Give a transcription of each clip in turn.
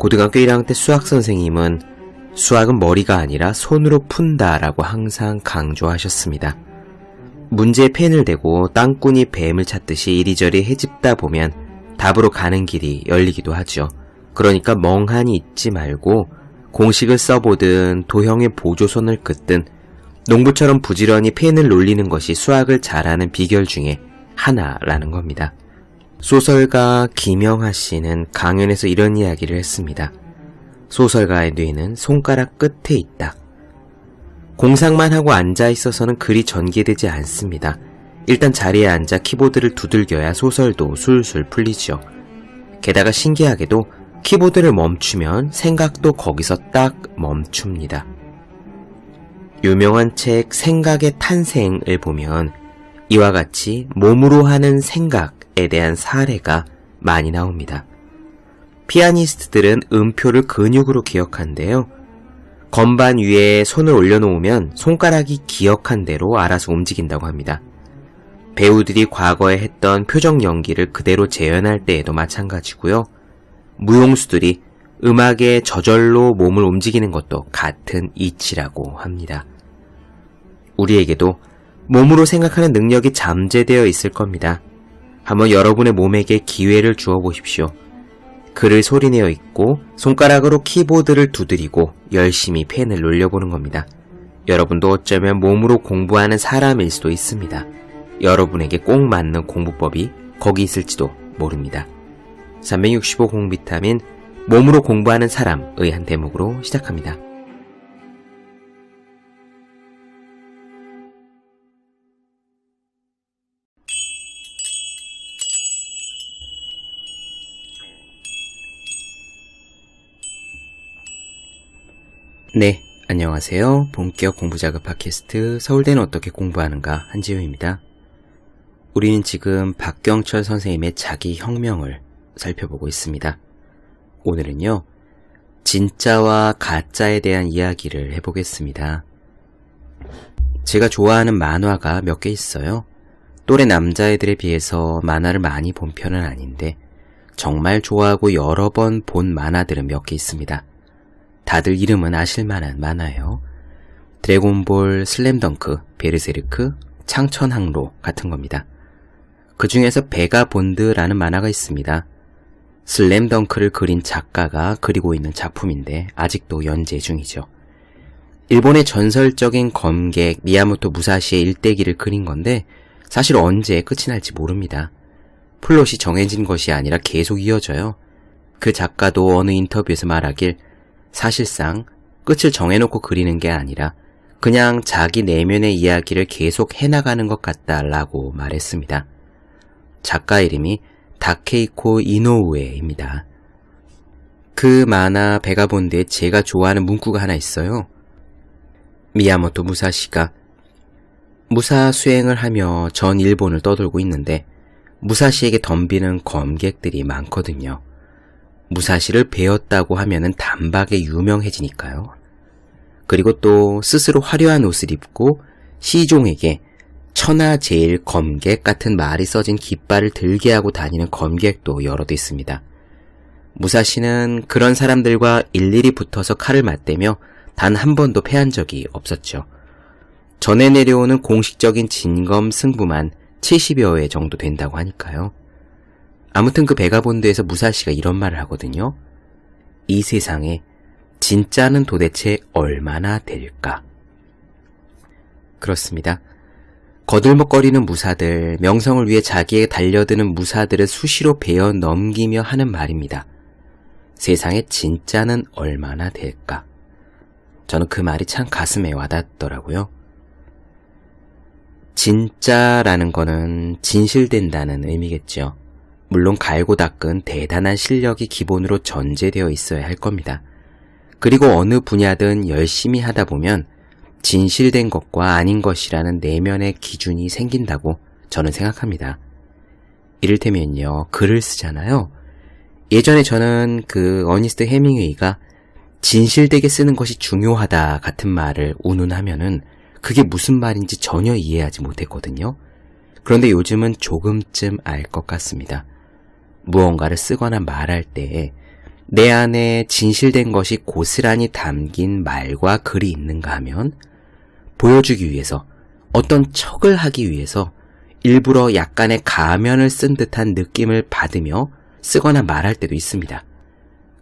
고등학교 1학년 때 수학 선생님은 수학은 머리가 아니라 손으로 푼다 라고 항상 강조하셨습니다. 문제에 펜을 대고 땅꾼이 뱀을 찾듯이 이리저리 헤집다 보면 답으로 가는 길이 열리기도 하죠. 그러니까 멍하니 있지 말고 공식을 써보든 도형의 보조선을 긋든 농부처럼 부지런히 펜을 놀리는 것이 수학을 잘하는 비결 중에 하나라는 겁니다. 소설가 김영하 씨는 강연에서 이런 이야기를 했습니다. 소설가의 뇌는 손가락 끝에 있다. 공상만 하고 앉아있어서는 글이 전개되지 않습니다. 일단 자리에 앉아 키보드를 두들겨야 소설도 술술 풀리죠. 게다가 신기하게도 키보드를 멈추면 생각도 거기서 딱 멈춥니다. 유명한 책 생각의 탄생을 보면 이와 같이 몸으로 하는 생각에 대한 사례가 많이 나옵니다. 피아니스트들은 음표를 근육으로 기억한대요. 건반 위에 손을 올려놓으면 손가락이 기억한 대로 알아서 움직인다고 합니다. 배우들이 과거에 했던 표정 연기를 그대로 재현할 때에도 마찬가지고요. 무용수들이 음악에 저절로 몸을 움직이는 것도 같은 이치라고 합니다. 우리에게도 몸으로 생각하는 능력이 잠재되어 있을 겁니다. 한번 여러분의 몸에게 기회를 주어 보십시오. 글을 소리내어 읽고 손가락으로 키보드를 두드리고 열심히 펜을 놀려보는 겁니다. 여러분도 어쩌면 몸으로 공부하는 사람일 수도 있습니다. 여러분에게 꼭 맞는 공부법이 거기 있을지도 모릅니다. 365 공비타민 몸으로 공부하는 사람의 한 대목으로 시작합니다. 네, 안녕하세요. 본격 공부자극 팟캐스트 서울대는 어떻게 공부하는가 한지우입니다. 우리는 지금 박경철 선생님의 자기혁명을 살펴보고 있습니다. 오늘은요, 진짜와 가짜에 대한 이야기를 해보겠습니다. 제가 좋아하는 만화가 몇 개 있어요. 또래 남자애들에 비해서 만화를 많이 본 편은 아닌데 정말 좋아하고 여러 번 본 만화들은 몇 개 있습니다. 다들 이름은 아실만한 만화예요. 드래곤볼, 슬램덩크, 베르세르크, 창천항로 같은 겁니다. 그 중에서 베가본드라는 만화가 있습니다. 슬램덩크를 그린 작가가 그리고 있는 작품인데 아직도 연재 중이죠. 일본의 전설적인 검객 미야모토 무사시의 일대기를 그린 건데 사실 언제 끝이 날지 모릅니다. 플롯이 정해진 것이 아니라 계속 이어져요. 그 작가도 어느 인터뷰에서 말하길 사실상 끝을 정해놓고 그리는 게 아니라 그냥 자기 내면의 이야기를 계속 해나가는 것 같다라고 말했습니다. 작가 이름이 다케이코 이노우에입니다. 그 만화 베가본드에 제가 좋아하는 문구가 하나 있어요. 미야모토 무사시가 무사 수행을 하며 전 일본을 떠돌고 있는데 무사시에게 덤비는 검객들이 많거든요. 무사시를 배웠다고 하면은 단박에 유명해지니까요. 그리고 또 스스로 화려한 옷을 입고 시종에게 천하제일 검객 같은 말이 써진 깃발을 들게 하고 다니는 검객도 여럿 있습니다. 무사시는 그런 사람들과 일일이 붙어서 칼을 맞대며 단 한 번도 패한 적이 없었죠. 전에 내려오는 공식적인 진검 승부만 70여 회 정도 된다고 하니까요. 아무튼 그 베가본드에서 무사시가 이런 말을 하거든요. 이 세상에 진짜는 도대체 얼마나 될까? 그렇습니다. 거들먹거리는 무사들, 명성을 위해 자기에 달려드는 무사들을 수시로 베어 넘기며 하는 말입니다. 세상에 진짜는 얼마나 될까? 저는 그 말이 참 가슴에 와닿더라고요. 진짜라는 거는 진실된다는 의미겠죠. 물론 갈고 닦은 대단한 실력이 기본으로 전제되어 있어야 할 겁니다. 그리고 어느 분야든 열심히 하다 보면 진실된 것과 아닌 것이라는 내면의 기준이 생긴다고 저는 생각합니다. 이를테면요, 글을 쓰잖아요. 예전에 저는 그 어니스트 해밍웨이가 진실되게 쓰는 것이 중요하다 같은 말을 운운하면은 그게 무슨 말인지 전혀 이해하지 못했거든요. 그런데 요즘은 조금쯤 알 것 같습니다. 무언가를 쓰거나 말할 때 내 안에 진실된 것이 고스란히 담긴 말과 글이 있는가 하면 보여주기 위해서, 어떤 척을 하기 위해서 일부러 약간의 가면을 쓴 듯한 느낌을 받으며 쓰거나 말할 때도 있습니다.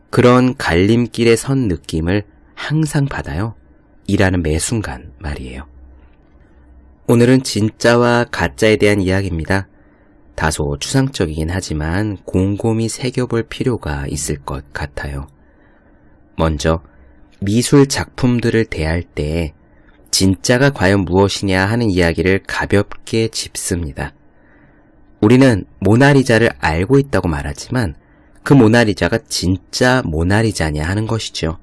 그런 갈림길에 선 느낌을 항상 받아요. 일하는 매 순간 말이에요. 오늘은 진짜와 가짜에 대한 이야기입니다. 다소 추상적이긴 하지만 곰곰이 새겨볼 필요가 있을 것 같아요. 먼저 미술 작품들을 대할 때 진짜가 과연 무엇이냐 하는 이야기를 가볍게 짚습니다. 우리는 모나리자를 알고 있다고 말하지만 그 모나리자가 진짜 모나리자냐 하는 것이죠.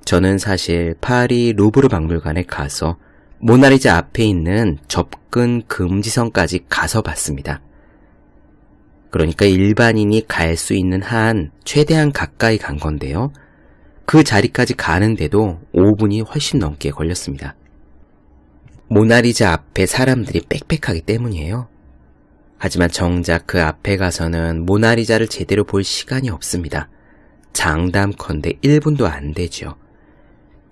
저는 사실 파리 루브르 박물관에 가서 모나리자 앞에 있는 접근 금지선까지 가서 봤습니다. 그러니까 일반인이 갈 수 있는 한 최대한 가까이 간 건데요. 그 자리까지 가는데도 5분이 훨씬 넘게 걸렸습니다. 모나리자 앞에 사람들이 빽빽하기 때문이에요. 하지만 정작 그 앞에 가서는 모나리자를 제대로 볼 시간이 없습니다. 장담컨대 1분도 안 되죠.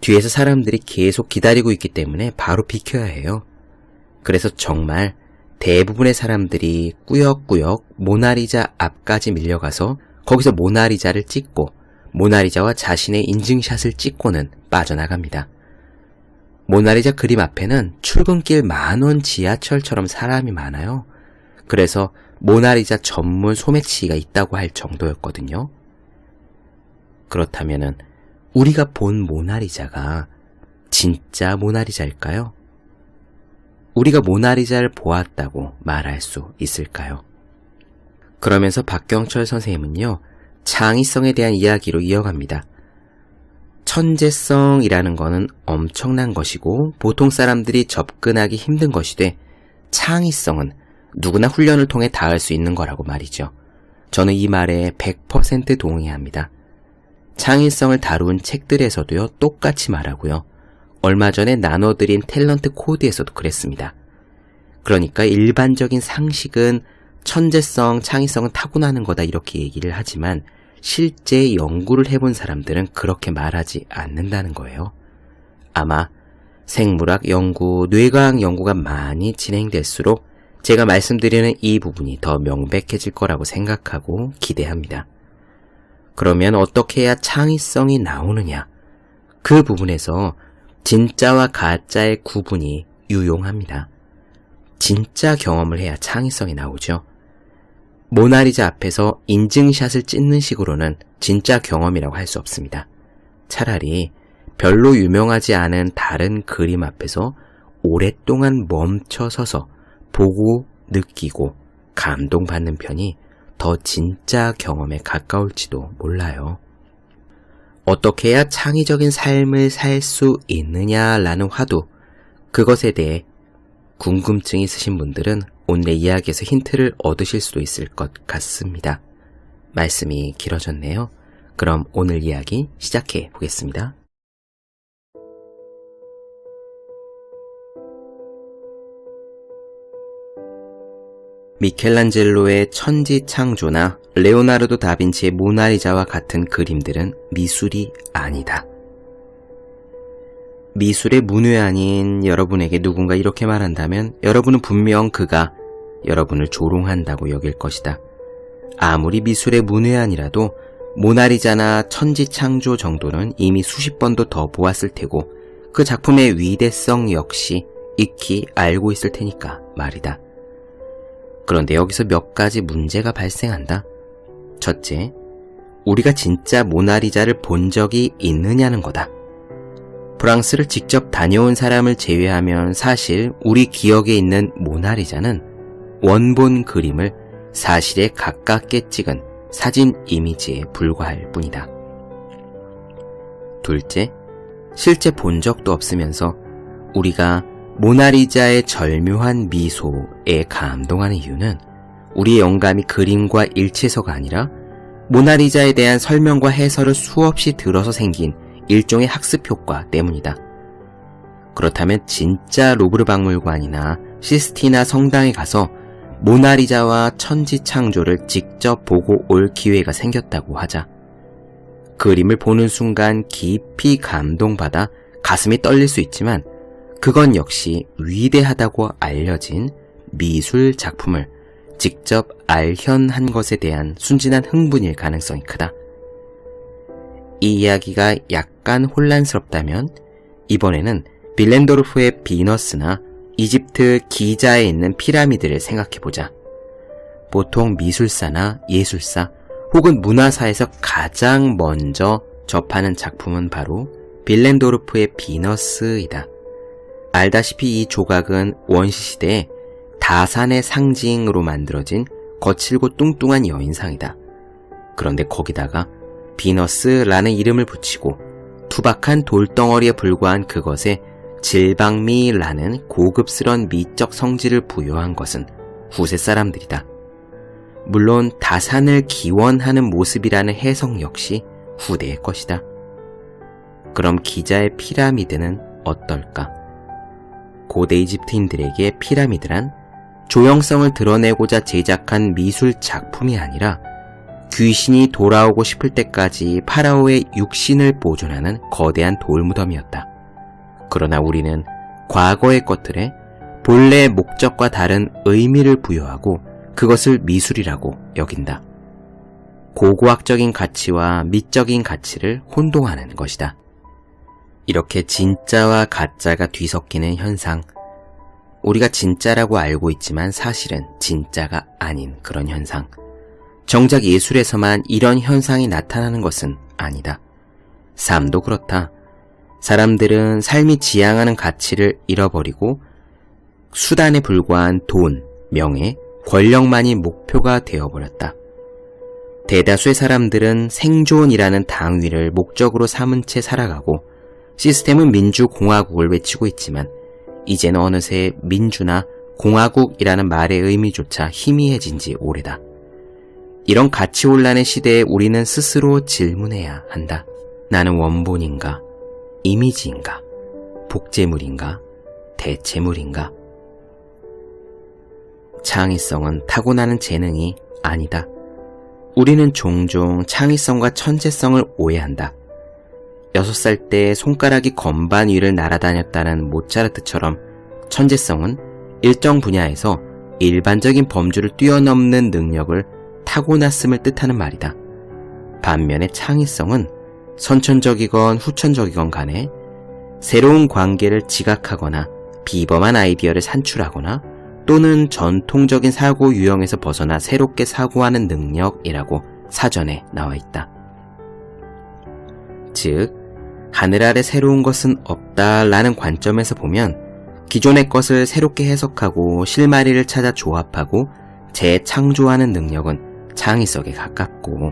뒤에서 사람들이 계속 기다리고 있기 때문에 바로 비켜야 해요. 그래서 정말 대부분의 사람들이 꾸역꾸역 모나리자 앞까지 밀려가서 거기서 모나리자를 찍고 모나리자와 자신의 인증샷을 찍고는 빠져나갑니다. 모나리자 그림 앞에는 출근길 만원 지하철처럼 사람이 많아요. 그래서 모나리자 전문 소매치기가 있다고 할 정도였거든요. 그렇다면은 우리가 본 모나리자가 진짜 모나리자일까요? 우리가 모나리자를 보았다고 말할 수 있을까요? 그러면서 박경철 선생님은요, 창의성에 대한 이야기로 이어갑니다. 천재성이라는 것은 엄청난 것이고 보통 사람들이 접근하기 힘든 것이 돼 창의성은 누구나 훈련을 통해 닿을 수 있는 거라고 말이죠. 저는 이 말에 100% 동의합니다. 창의성을 다룬 책들에서도요, 똑같이 말하고요. 얼마 전에 나눠드린 탤런트 코드에서도 그랬습니다. 그러니까 일반적인 상식은 천재성, 창의성은 타고나는 거다 이렇게 얘기를 하지만 실제 연구를 해본 사람들은 그렇게 말하지 않는다는 거예요. 아마 생물학 연구, 뇌과학 연구가 많이 진행될수록 제가 말씀드리는 이 부분이 더 명백해질 거라고 생각하고 기대합니다. 그러면 어떻게 해야 창의성이 나오느냐? 그 부분에서 진짜와 가짜의 구분이 유용합니다. 진짜 경험을 해야 창의성이 나오죠. 모나리자 앞에서 인증샷을 찍는 식으로는 진짜 경험이라고 할 수 없습니다. 차라리 별로 유명하지 않은 다른 그림 앞에서 오랫동안 멈춰서서 보고 느끼고 감동받는 편이 더 진짜 경험에 가까울지도 몰라요. 어떻게 해야 창의적인 삶을 살 수 있느냐라는 화두, 그것에 대해 궁금증이 있으신 분들은 오늘의 이야기에서 힌트를 얻으실 수도 있을 것 같습니다. 말씀이 길어졌네요. 그럼 오늘 이야기 시작해 보겠습니다. 미켈란젤로의 천지창조나 레오나르도 다빈치의 모나리자와 같은 그림들은 미술이 아니다. 미술의 문외한인 여러분에게 누군가 이렇게 말한다면 여러분은 분명 그가 여러분을 조롱한다고 여길 것이다. 아무리 미술의 문외한이라도 모나리자나 천지창조 정도는 이미 수십 번도 더 보았을 테고 그 작품의 위대성 역시 익히 알고 있을 테니까 말이다. 그런데 여기서 몇 가지 문제가 발생한다. 첫째, 우리가 진짜 모나리자를 본 적이 있느냐는 거다. 프랑스를 직접 다녀온 사람을 제외하면 사실 우리 기억에 있는 모나리자는 원본 그림을 사실에 가깝게 찍은 사진 이미지에 불과할 뿐이다. 둘째, 실제 본 적도 없으면서 우리가 모나리자의 절묘한 미소에 감동하는 이유는 우리의 영감이 그림과 일치해서가 아니라 모나리자에 대한 설명과 해설을 수없이 들어서 생긴 일종의 학습 효과 때문이다. 그렇다면 진짜 루브르 박물관이나 시스티나 성당에 가서 모나리자와 천지창조를 직접 보고 올 기회가 생겼다고 하자. 그림을 보는 순간 깊이 감동받아 가슴이 떨릴 수 있지만 그건 역시 위대하다고 알려진 미술 작품을 직접 알현한 것에 대한 순진한 흥분일 가능성이 크다. 이 이야기가 약간 혼란스럽다면 이번에는 빌렌도르프의 비너스나 이집트 기자에 있는 피라미드를 생각해보자. 보통 미술사나 예술사 혹은 문화사에서 가장 먼저 접하는 작품은 바로 빌렌도르프의 비너스이다. 알다시피 이 조각은 원시시대에 다산의 상징으로 만들어진 거칠고 뚱뚱한 여인상이다. 그런데 거기다가 비너스라는 이름을 붙이고 투박한 돌덩어리에 불과한 그것에 질방미라는 고급스런 미적 성질을 부여한 것은 후세 사람들이다. 물론 다산을 기원하는 모습이라는 해석 역시 후대의 것이다. 그럼 기자의 피라미드는 어떨까? 고대 이집트인들에게 피라미드란 조형성을 드러내고자 제작한 미술 작품이 아니라 귀신이 돌아오고 싶을 때까지 파라오의 육신을 보존하는 거대한 돌무덤이었다. 그러나 우리는 과거의 것들에 본래의 목적과 다른 의미를 부여하고 그것을 미술이라고 여긴다. 고고학적인 가치와 미적인 가치를 혼동하는 것이다. 이렇게 진짜와 가짜가 뒤섞이는 현상, 우리가 진짜라고 알고 있지만 사실은 진짜가 아닌 그런 현상. 정작 예술에서만 이런 현상이 나타나는 것은 아니다. 삶도 그렇다. 사람들은 삶이 지향하는 가치를 잃어버리고 수단에 불과한 돈, 명예, 권력만이 목표가 되어버렸다. 대다수의 사람들은 생존이라는 당위를 목적으로 삼은 채 살아가고 시스템은 민주공화국을 외치고 있지만 이제는 어느새 민주나 공화국이라는 말의 의미조차 희미해진 지 오래다. 이런 가치혼란의 시대에 우리는 스스로 질문해야 한다. 나는 원본인가? 이미지인가? 복제물인가? 대체물인가? 창의성은 타고나는 재능이 아니다. 우리는 종종 창의성과 천재성을 오해한다. 6살 때 손가락이 건반 위를 날아다녔다는 모차르트처럼 천재성은 일정 분야에서 일반적인 범주를 뛰어넘는 능력을 타고났음을 뜻하는 말이다. 반면에 창의성은 선천적이건 후천적이건 간에 새로운 관계를 지각하거나 비범한 아이디어를 산출하거나 또는 전통적인 사고 유형에서 벗어나 새롭게 사고하는 능력이라고 사전에 나와 있다. 즉, 하늘 아래 새로운 것은 없다라는 관점에서 보면 기존의 것을 새롭게 해석하고 실마리를 찾아 조합하고 재창조하는 능력은 창의성에 가깝고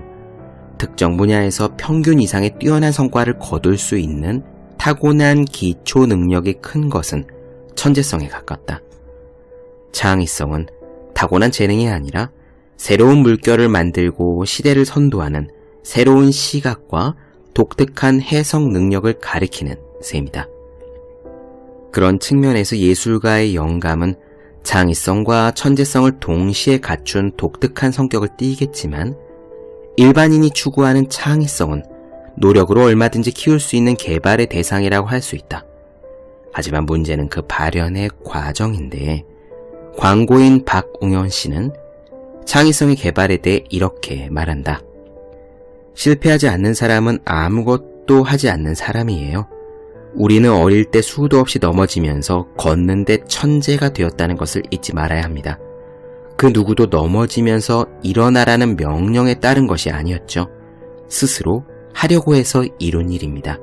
특정 분야에서 평균 이상의 뛰어난 성과를 거둘 수 있는 타고난 기초 능력이 큰 것은 천재성에 가깝다. 창의성은 타고난 재능이 아니라 새로운 물결을 만들고 시대를 선도하는 새로운 시각과 독특한 해석 능력을 가리키는 셈이다. 그런 측면에서 예술가의 영감은 창의성과 천재성을 동시에 갖춘 독특한 성격을 띠겠지만 일반인이 추구하는 창의성은 노력으로 얼마든지 키울 수 있는 개발의 대상이라고 할 수 있다. 하지만 문제는 그 발현의 과정인데 광고인 박웅현 씨는 창의성의 개발에 대해 이렇게 말한다. 실패하지 않는 사람은 아무것도 하지 않는 사람이에요. 우리는 어릴 때 수도 없이 넘어지면서 걷는데 천재가 되었다는 것을 잊지 말아야 합니다. 그 누구도 넘어지면서 일어나라는 명령에 따른 것이 아니었죠. 스스로 하려고 해서 이룬 일입니다.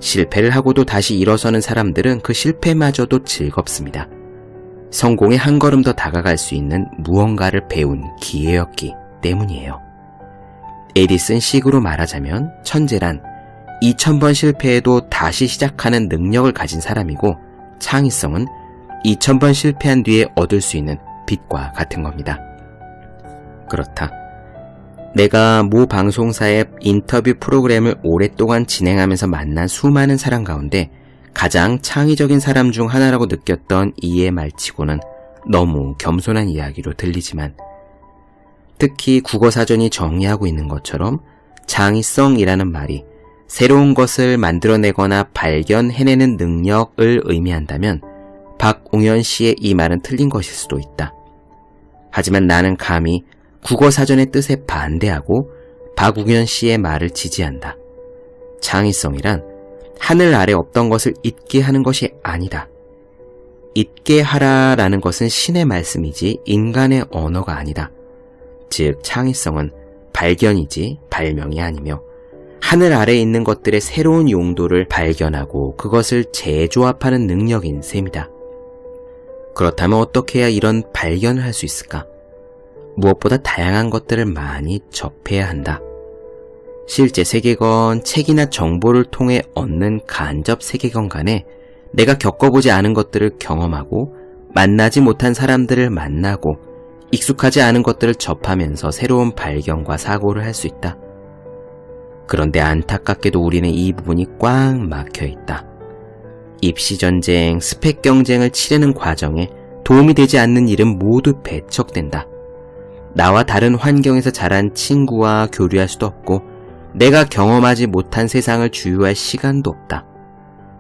실패를 하고도 다시 일어서는 사람들은 그 실패마저도 즐겁습니다. 성공에 한 걸음 더 다가갈 수 있는 무언가를 배운 기회였기 때문이에요. 에디슨 식으로 말하자면 천재란 2000번 실패해도 다시 시작하는 능력을 가진 사람이고 창의성은 2000번 실패한 뒤에 얻을 수 있는 빛과 같은 겁니다. 그렇다. 내가 모 방송사의 인터뷰 프로그램을 오랫동안 진행하면서 만난 수많은 사람 가운데 가장 창의적인 사람 중 하나라고 느꼈던 이의 말치고는 너무 겸손한 이야기로 들리지만 특히 국어사전이 정의하고 있는 것처럼 창의성이라는 말이 새로운 것을 만들어내거나 발견해내는 능력을 의미한다면 박웅현 씨의 이 말은 틀린 것일 수도 있다. 하지만 나는 감히 국어사전의 뜻에 반대하고 박웅현 씨의 말을 지지한다. 창의성이란 하늘 아래 없던 것을 있게 하는 것이 아니다. 있게 하라라는 것은 신의 말씀이지 인간의 언어가 아니다. 즉 창의성은 발견이지 발명이 아니며 하늘 아래에 있는 것들의 새로운 용도를 발견하고 그것을 재조합하는 능력인 셈이다. 그렇다면 어떻게 해야 이런 발견을 할 수 있을까? 무엇보다 다양한 것들을 많이 접해야 한다. 실제 세계건, 책이나 정보를 통해 얻는 간접 세계관 간에 내가 겪어보지 않은 것들을 경험하고 만나지 못한 사람들을 만나고 익숙하지 않은 것들을 접하면서 새로운 발견과 사고를 할 수 있다. 그런데 안타깝게도 우리는 이 부분이 꽉 막혀 있다. 입시전쟁, 스펙 경쟁을 치르는 과정에 도움이 되지 않는 일은 모두 배척된다. 나와 다른 환경에서 자란 친구와 교류할 수도 없고 내가 경험하지 못한 세상을 주유할 시간도 없다.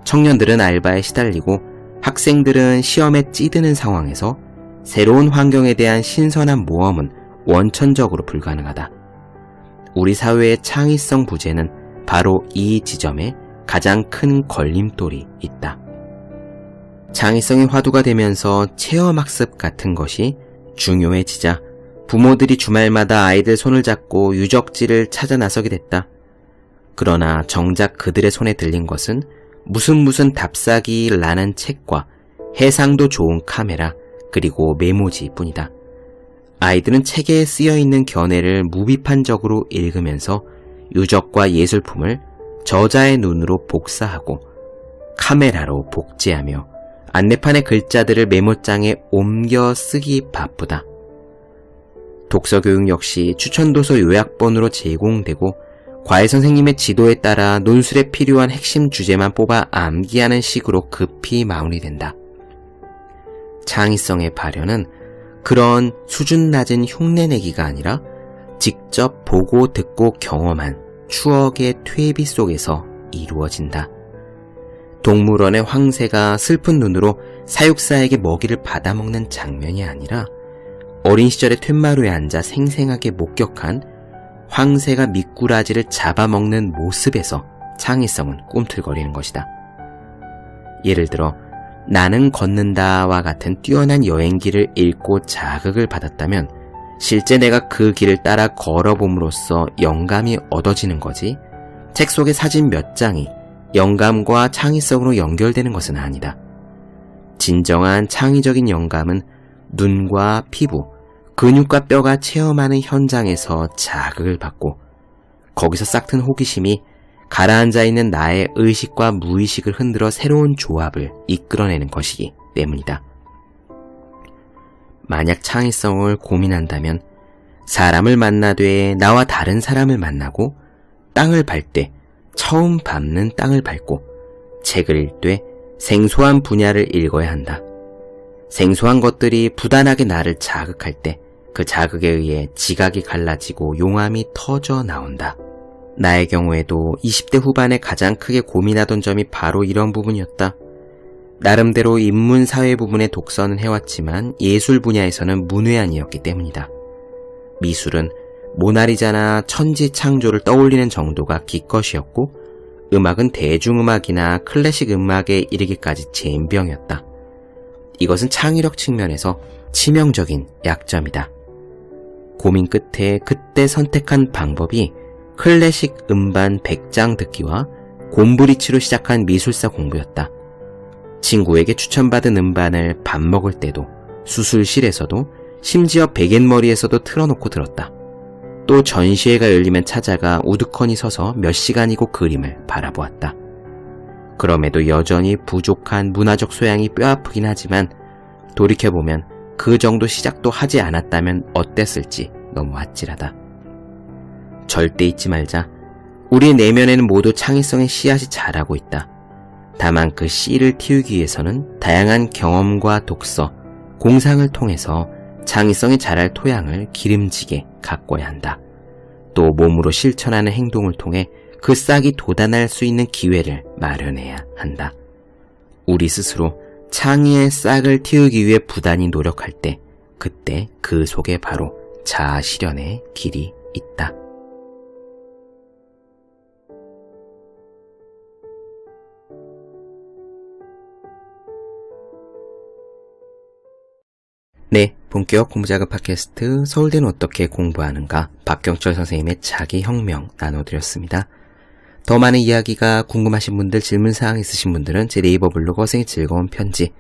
청년들은 알바에 시달리고 학생들은 시험에 찌드는 상황에서 새로운 환경에 대한 신선한 모험은 원천적으로 불가능하다. 우리 사회의 창의성 부재는 바로 이 지점에 가장 큰 걸림돌이 있다. 창의성이 화두가 되면서 체험학습 같은 것이 중요해지자 부모들이 주말마다 아이들 손을 잡고 유적지를 찾아 나서게 됐다. 그러나 정작 그들의 손에 들린 것은 무슨 답사기라는 책과 해상도 좋은 카메라 그리고 메모지 뿐이다. 아이들은 책에 쓰여있는 견해를 무비판적으로 읽으면서 유적과 예술품을 저자의 눈으로 복사하고 카메라로 복제하며 안내판의 글자들을 메모장에 옮겨 쓰기 바쁘다. 독서교육 역시 추천도서 요약본으로 제공되고 과외 선생님의 지도에 따라 논술에 필요한 핵심 주제만 뽑아 암기하는 식으로 급히 마무리된다. 창의성의 발현은 그런 수준 낮은 흉내내기가 아니라 직접 보고 듣고 경험한 추억의 퇴비 속에서 이루어진다. 동물원의 황새가 슬픈 눈으로 사육사에게 먹이를 받아먹는 장면이 아니라 어린 시절의 툇마루에 앉아 생생하게 목격한 황새가 미꾸라지를 잡아먹는 모습에서 창의성은 꿈틀거리는 것이다. 예를 들어 나는 걷는다와 같은 뛰어난 여행기를 읽고 자극을 받았다면 실제 내가 그 길을 따라 걸어봄으로써 영감이 얻어지는 거지 책 속의 사진 몇 장이 영감과 창의성으로 연결되는 것은 아니다. 진정한 창의적인 영감은 눈과 피부, 근육과 뼈가 체험하는 현장에서 자극을 받고 거기서 싹튼 호기심이 가라앉아 있는 나의 의식과 무의식을 흔들어 새로운 조합을 이끌어내는 것이기 때문이다. 만약 창의성을 고민한다면 사람을 만나되 나와 다른 사람을 만나고 땅을 밟 때 처음 밟는 땅을 밟고 책을 읽되 생소한 분야를 읽어야 한다. 생소한 것들이 부단하게 나를 자극할 때 그 자극에 의해 지각이 갈라지고 용암이 터져 나온다. 나의 경우에도 20대 후반에 가장 크게 고민하던 점이 바로 이런 부분이었다. 나름대로 인문사회 부분의 독서는 해왔지만 예술 분야에서는 문외한이었기 때문이다. 미술은 모나리자나 천지창조를 떠올리는 정도가 기껏이었고 음악은 대중음악이나 클래식 음악에 이르기까지 젬병이었다. 이것은 창의력 측면에서 치명적인 약점이다. 고민 끝에 그때 선택한 방법이 클래식 음반 100장 듣기와 곰브리치로 시작한 미술사 공부였다. 친구에게 추천받은 음반을 밥 먹을 때도 수술실에서도 심지어 베갯머리에서도 틀어놓고 들었다. 또 전시회가 열리면 찾아가 우두커니 서서 몇 시간이고 그림을 바라보았다. 그럼에도 여전히 부족한 문화적 소양이 뼈아프긴 하지만 돌이켜보면 그 정도 시작도 하지 않았다면 어땠을지 너무 아찔하다. 절대 잊지 말자. 우리 내면에는 모두 창의성의 씨앗이 자라고 있다. 다만 그 씨를 틔우기 위해서는 다양한 경험과 독서, 공상을 통해서 창의성이 자랄 토양을 기름지게 가꿔야 한다. 또 몸으로 실천하는 행동을 통해 그 싹이 돋아날 수 있는 기회를 마련해야 한다. 우리 스스로 창의의 싹을 틔우기 위해 부단히 노력할 때 그때 그 속에 바로 자아 실현의 길이 있다. 네, 본격 공부작업 팟캐스트 서울대는 어떻게 공부하는가 박경철 선생님의 자기혁명 나눠드렸습니다. 더 많은 이야기가 궁금하신 분들, 질문사항 있으신 분들은 제 네이버 블로그 어생의 즐거운 편지,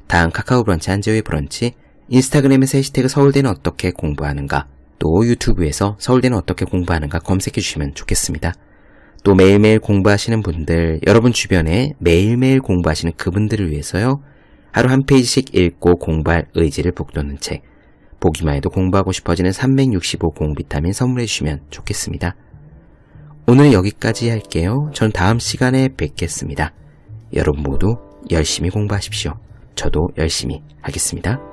다음 카카오 브런치 한재우의 브런치, 인스타그램에서 해시태그 서울대는 어떻게 공부하는가, 또 유튜브에서 서울대는 어떻게 공부하는가 검색해주시면 좋겠습니다. 또 매일매일 공부하시는 분들, 여러분 주변에 매일매일 공부하시는 그분들을 위해서요, 하루 한 페이지씩 읽고 공부할 의지를 북돋는 책, 보기만 해도 공부하고 싶어지는 365 공비타민 선물해 주시면 좋겠습니다. 오늘 여기까지 할게요. 전 다음 시간에 뵙겠습니다. 여러분 모두 열심히 공부하십시오. 저도 열심히 하겠습니다.